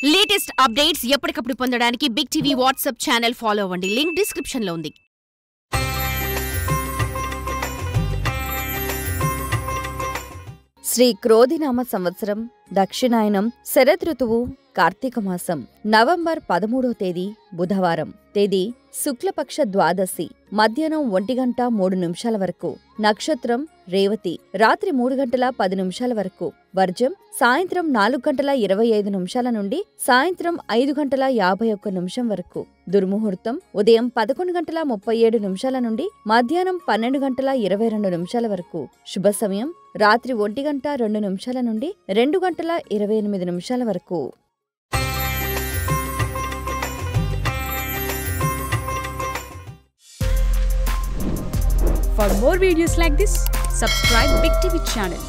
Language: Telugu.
లేటెస్ట్ అప్డేట్స్ ఎప్పటికప్పుడు పొందడానికి big TV WhatsApp channel follow అవ్వండి. లింక్ డిస్క్రిప్షన్ లో ఉంది. శ్రీ క్రోధినామ సంవత్సరం దక్షిణాయనం శరద్ ఋతువు కార్తీక మాసం నవంబర్ 13వ తేదీ బుధవారం. తేదీ శుక్లపక్ష ద్వాదశి. మధ్యాహ్నం 1:03 వరకు. నక్షత్రం రేవతి. రాత్రి 3:10 వరకు. వర్జం సాయంత్రం 4:25 నుండి సాయంత్రం 5:51 వరకు. దుర్ముహూర్తం ఉదయం 11:37 నుండి మధ్యాహ్నం 12:22 వరకు. శుభ సమయం రాత్రి 1:02 నుండి 2:28 వరకు. For more videos like this, subscribe Big TV channel.